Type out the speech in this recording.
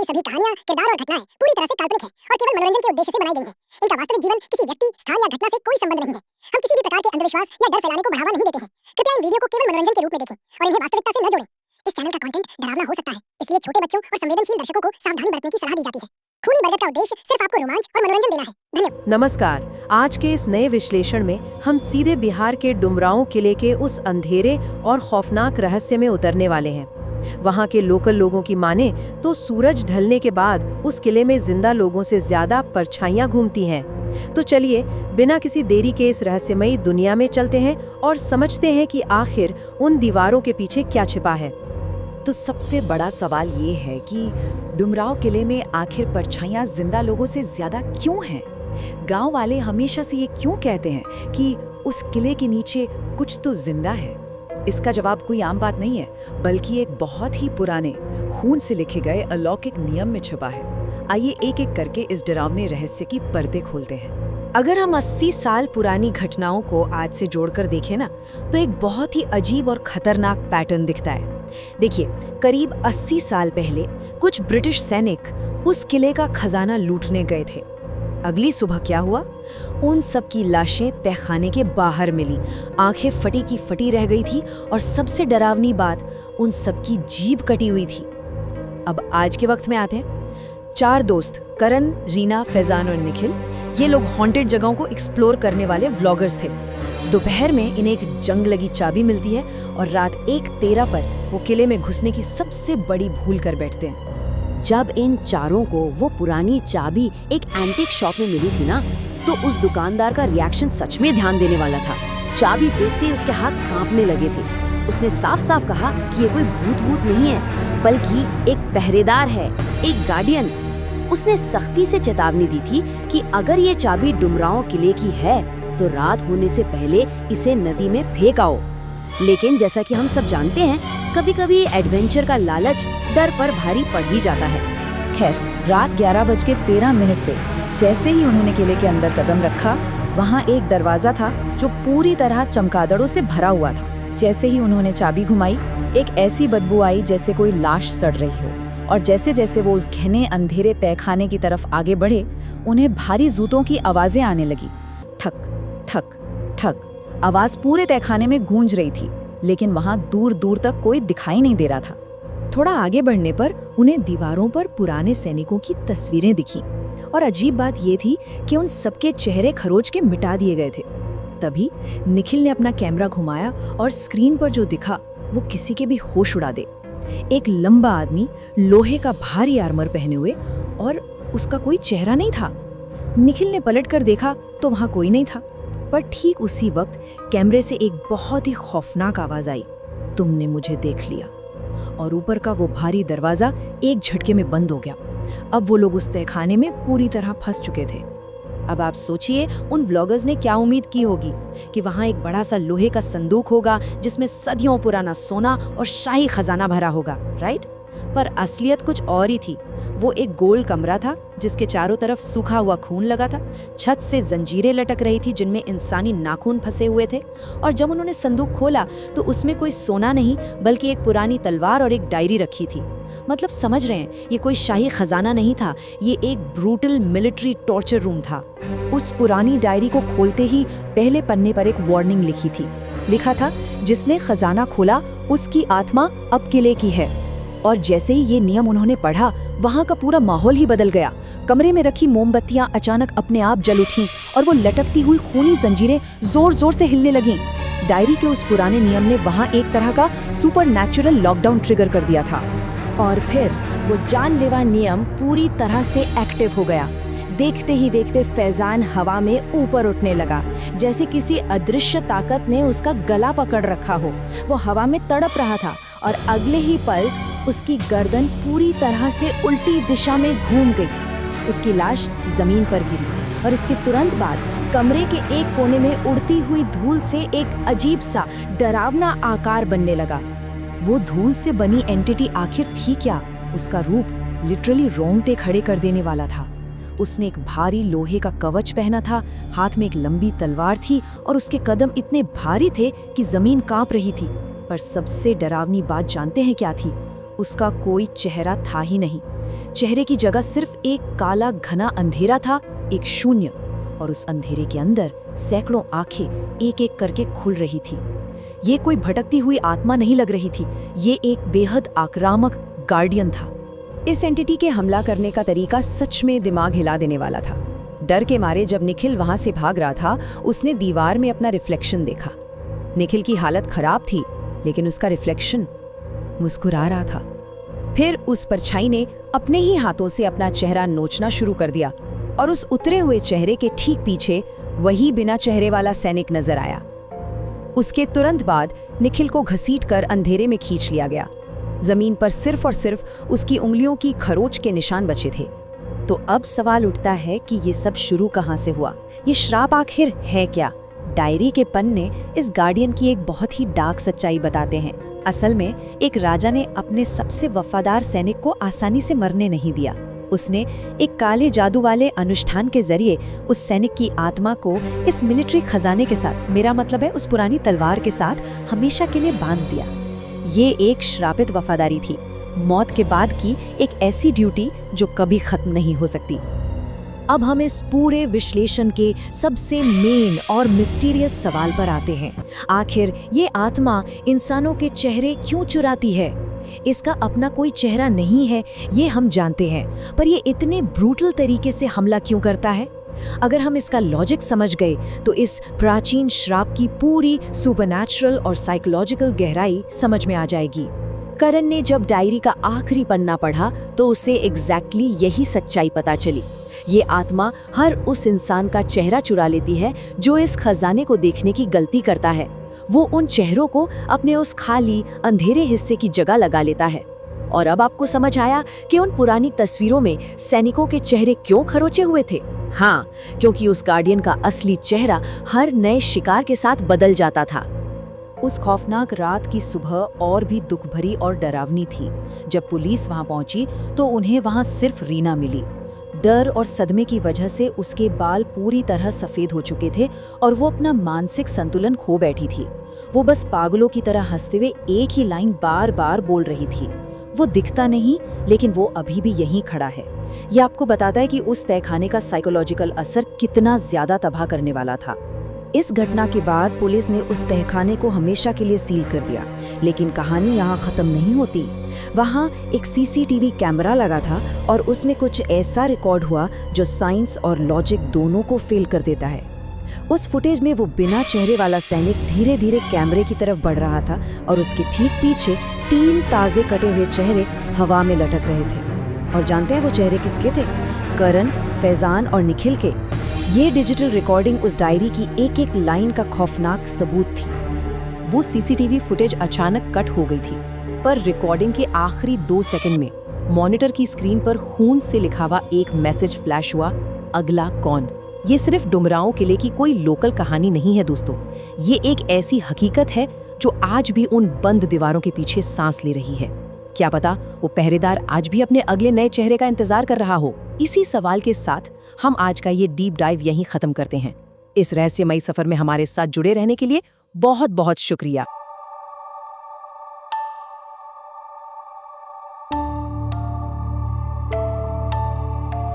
सभी कहानियां, किरदार और घटनाएं पूरी तरह से काल्पनिक हैं और केवल मनोरंजन के उद्देश्य से बनाई गई हैं। इनका वास्तविक जीवन, किसी व्यक्ति, स्थान या घटना से कोई संबंध नहीं है। हम किसी भी प्रकार के अंधविश्वास या डर फैलाने को बढ़ावा नहीं देते हैं। कृपया इन वीडियो को केवल मनोरंजन के रूप में देखें और इन्हें वास्तविकता से न जोड़ें। इस चैनल का कंटेंट डरावना हो सकता है, इसलिए छोटे बच्चों और संवेदनशील दर्शकों को सावधानी बरतने की सलाह दी जाती है। खूनी बरगद का उद्देश्य सिर्फ आपको रोमांच और मनोरंजन देना है। धन्यवाद। नमस्कार। आज के इस नए विश्लेषण में हम सीधे बिहार के डुमरांव किले के उस अंधेरे और खौफनाक रहस्य में उतरने वाले हैं। वहाँ के लोकल लोगों की माने तो सूरज ढलने के बाद उस किले में जिंदा लोगों से ज्यादा परछाइयां घूमती हैं। तो चलिए बिना किसी देरी के इस रहस्यमयी दुनिया में चलते हैं और समझते हैं कि आखिर उन दीवारों के पीछे क्या छिपा है। तो सबसे बड़ा सवाल ये है कि डुमरांव किले में आखिर परछाइयां जिंदा लोगों से ज्यादा क्यों हैं? गांव वाले हमेशा से ये क्यों कहते हैं कि उस किले के नीचे कुछ तो जिंदा है? इसका जवाब कोई आम बात नहीं है, बल्कि एक बहुत ही पुराने खून से लिखे गए अलौकिक नियम में छुपा है। आइए एक एक करके इस डरावने रहस्य की परतें खोलते हैं। अगर हम 80 साल पुरानी घटनाओं को आज से जोड़कर देखें ना, तो एक बहुत ही अजीब और खतरनाक पैटर्न दिखता है। देखिए, करीब 80 साल पहले कुछ ब्रिटिश सैनिक उस किले का खजाना लूटने गए थे। अगली सुबह क्या हुआ? उन सब की लाशें तहखाने के बाहर मिली, आंखें फटी की फटी रह गई थी और सबसे डरावनी बात, उन सब की जीभ कटी हुई थी। अब आज के वक्त में आते हैं। 4 दोस्त, करण, रीना, फैजान और निखिल, ये लोग हॉन्टेड जगहों को एक्सप्लोर करने वाले व्लॉगर्स थे। दोपहर में इन्हें एक जंग लगी चाबी मिलती है और रात 1:13 पर वो किले में घुसने की सबसे बड़ी भूल कर बैठते हैं। जब इन चारों को वो पुरानी चाबी एक एंटीक शॉप में मिली थी ना, तो उस दुकानदार का रिएक्शन सच में ध्यान देने वाला था। चाबी देखते ही उसके हाथ कांपने लगे थे। उसने साफ साफ कहा कि ये कोई भूत वूत नहीं है, बल्कि एक पहरेदार है, एक गार्डियन। उसने सख्ती से चेतावनी दी थी कि अगर ये चाबी डुमरांव किले की है तो रात होने से पहले इसे नदी में फेंक आओ। लेकिन जैसा कि हम सब जानते हैं, कभी कभी एडवेंचर का लालच डर पर भारी पड़ ही जाता है। खैर, रात 11:13 पे जैसे ही उन्होंने किले के अंदर कदम रखा, वहाँ एक दरवाजा था जो पूरी तरह चमगादड़ों से भरा हुआ था। जैसे ही उन्होंने चाबी घुमाई, एक ऐसी बदबू आई जैसे कोई लाश सड़ रही हो। और जैसे जैसे वो उस घने अंधेरे तहखाने की तरफ आगे बढ़े, उन्हें भारी जूतों की आवाजें आने लगी। ठक ठक ठक आवाज पूरे तहखाने में गूंज रही थी, लेकिन वहां दूर दूर तक कोई दिखाई नहीं दे रहा था। थोड़ा आगे बढ़ने पर उन्हें दीवारों पर पुराने सैनिकों की तस्वीरें दिखी और अजीब बात ये थी कि उन सबके चेहरे खरोच के मिटा दिए गए थे। तभी निखिल ने अपना कैमरा घुमाया और स्क्रीन पर जो दिखा वो किसी के भी होश उड़ा दे। एक लंबा आदमी, लोहे का भारी आर्मर पहने हुए, और उसका कोई चेहरा नहीं था। निखिल ने पलटकर देखा तो वहां कोई नहीं था, पर ठीक उसी वक्त कैमरे से एक बहुत ही खौफनाक आवाज आई, तुमने मुझे देख लिया। और ऊपर का वो भारी दरवाजा एक झटके में बंद हो गया। अब वो लोग उस तहखाने में पूरी तरह फंस चुके थे। अब आप सोचिए उन व्लॉगर्स ने क्या उम्मीद की होगी कि वहां एक बड़ा सा लोहे का संदूक होगा जिसमें सदियों पुराना सोना और शाही खजाना भरा होगा, राइट? पर असलियत कुछ और ही थी। वो एक गोल कमरा था जिसके चारों तरफ सूखा हुआ खून लगा था। छत से जंजीरें लटक रही थी जिनमें इंसानी नाखून फंसे हुए थे। और जब उन्होंने संदूक खोला तो उसमें कोई सोना नहीं, बल्कि एक पुरानी तलवार और एक डायरी रखी थी। मतलब समझ रहे हैं, ये कोई शाही खजाना नहीं था, ये एक ब्रूटल मिलिट्री टॉर्चर रूम था। उस पुरानी डायरी को खोलते ही पहले पन्ने पर एक वार्निंग लिखी थी। लिखा था, जिसने खजाना खोला उसकी आत्मा अब किले की है। और जैसे ही ये नियम उन्होंने पढ़ा, वहाँ का पूरा माहौल ही बदल गया। कमरे में रखी मोमबत्तियां अचानक अपने आप जल उठीं और वो लटकती हुई खूनी जंजीरें जोर जोर से हिलने लगीं। डायरी के उस पुराने नियम ने वहाँ एक तरह का सुपरनैचुरल लॉकडाउन ट्रिगर कर दिया था। और फिर वो जानलेवा नियम पूरी तरह से एक्टिव हो गया। देखते ही देखते फैजान हवा में ऊपर उठने लगा, जैसे किसी अदृश्य ताकत ने उसका गला पकड़ रखा हो। वो हवा में तड़प रहा था और अगले ही पल उसकी गर्दन पूरी तरह से उल्टी दिशा में घूम गई। उसकी लाश जमीन पर गिरी और इसके तुरंत बाद कमरे के एक कोने में उड़ती हुई धूल से एक अजीब सा डरावना आकार बनने लगा। वो धूल से बनी एंटिटी आखिर थी क्या? उसका रूप लिटरली रोंगटे खड़े कर देने वाला था। उसने एक भारी लोहे का कवच पहना था, हाथ में एक लंबी तलवार थी और उसके कदम इतने भारी थे कि जमीन कांप रही थी। पर सबसे डरावनी बात जानते हैं क्या थी? उसका कोई चेहरा था ही नहीं, चेहरे की जगह सिर्फ एक काला घना अंधेरा था, एक शून्य, और उस अंधेरे के अंदर सैकड़ों आंखें एक एक करके खुल रही थी। ये कोई भटकती हुई आत्मा नहीं लग रही थी, ये एक बेहद आक्रामक गार्डियन था। इस एंटिटी के हमला करने का तरीका सच में दिमाग हिला देने वाला था। डर के मारे जब निखिल वहां से भाग रहा था, उसने दीवार में अपना रिफ्लेक्शन देखा। निखिल की हालत खराब थी, लेकिन उसका रिफ्लेक्शन मुस्कुरा रहा था। फिर उस परछाई ने अपने ही हाथों से अपना चेहरा नोचना शुरू कर दिया और उस उतरे हुए चेहरे के ठीक पीछे वही बिना चेहरे वाला सैनिक नजर आया। उसके तुरंत बाद निखिल को घसीटकर अंधेरे में खींच लिया गया। जमीन पर सिर्फ और सिर्फ उसकी उंगलियों की खरोच के निशान बचे थे। तो अब सवाल उठता है कि ये सब शुरू कहाँ से हुआ? ये श्राप आखिर है क्या? डायरी के पन्ने इस गार्डियन की एक बहुत ही डार्क सच्चाई बताते हैं। असल में एक राजा ने अपने सबसे वफादार सैनिक को आसानी से मरने नहीं दिया। उसने एक काले जादू वाले अनुष्ठान के जरिए उस सैनिक की आत्मा को इस मिलिट्री खजाने के साथ, मेरा मतलब है उस पुरानी तलवार के साथ, हमेशा के लिए बांध दिया। ये एक श्रापित वफादारी थी, मौत के बाद की एक ऐसी ड्यूटी जो कभी खत्म नहीं हो सकती। अब हम इस पूरे विश्लेषण के सबसे मेन और मिस्टीरियस सवाल पर आते हैं। आखिर ये आत्मा इंसानों के चेहरे क्यों चुराती है? इसका अपना कोई चेहरा नहीं है, ये हम जानते हैं, पर ये इतने ब्रूटल तरीके से हमला क्यों करता है? अगर हम इसका लॉजिक समझ गए तो इस प्राचीन श्राप की पूरी सुपरनैचुरल और साइकोलॉजिकल गहराई समझ में आ जाएगी। करण ने जब डायरी का आखिरी पन्ना पढ़ा तो उसे एग्जैक्टली यही सच्चाई पता चली। ये आत्मा हर उस इंसान का चेहरा चुरा लेती है जो इस खजाने को देखने की गलती करता है। वो उन चेहरों को अपने उस खाली अंधेरे हिस्से की जगह लगा लेता है। और अब आपको समझ आया कि उन पुरानी तस्वीरों में सैनिकों के चेहरे क्यों खरोचे हुए थे? हाँ, क्योंकि उस गार्डियन का असली चेहरा हर नए शिकार के साथ बदल जाता था। उस खौफनाक रात की सुबह और भी दुख भरी और डरावनी थी। जब पुलिस वहां पहुंची तो उन्हें वहां सिर्फ रीना मिली। डर और सदमे की वजह से उसके बाल पूरी तरह सफेद हो चुके थे और वो अपना मानसिक संतुलन खो बैठी थी। वो बस पागलों की तरह हंसते हुए एक ही लाइन बार बार बोल रही थी। वो दिखता नहीं, लेकिन वो अभी भी यहीं खड़ा है। ये आपको बताता है कि उस तहखाने का साइकोलॉजिकल असर कितना ज्यादा तबाह करने वाला था। इस घटना के बाद पुलिस ने उस तहखाने को हमेशा के लिए सील कर दिया, लेकिन कहानी यहाँ खत्म नहीं होती। वहाँ एक सीसीटीवी कैमरा लगा था और उसमें कुछ ऐसा रिकॉर्ड हुआ जो साइंस और लॉजिक दोनों को फेल कर देता है। उस फुटेज में वो बिना चेहरे वाला सैनिक धीरे धीरे कैमरे की तरफ बढ़ रहा था और उसके ठीक पीछे 3 ताजे कटे हुए चेहरे हवा में लटक रहे थे। और जानते हैं वो चेहरे किसके थे? करण, फैजान और निखिल के। ये डिजिटल रिकॉर्डिंग उस डायरी की एक एक लाइन का खौफनाक सबूत थी। वो सीसीटीवी फुटेज अचानक कट हो गई थी, पर रिकॉर्डिंग के आखिरी 2 सेकंड में मॉनिटर की स्क्रीन पर खून से लिखा हुआ एक मैसेज फ्लैश हुआ, अगला कौन? ये सिर्फ डुमरांव किले की कोई लोकल कहानी नहीं है दोस्तों, ये एक ऐसी हकीकत है जो आज भी उन बंद दीवारों के पीछे सांस ले रही है। क्या पता वो पहरेदार आज भी अपने अगले नए चेहरे का इंतजार कर रहा हो। इसी सवाल के साथ हम आज का ये डीप डाइव यहीं खत्म करते हैं। इस रहस्यमयी सफर में हमारे साथ जुड़े रहने के लिए बहुत बहुत शुक्रिया।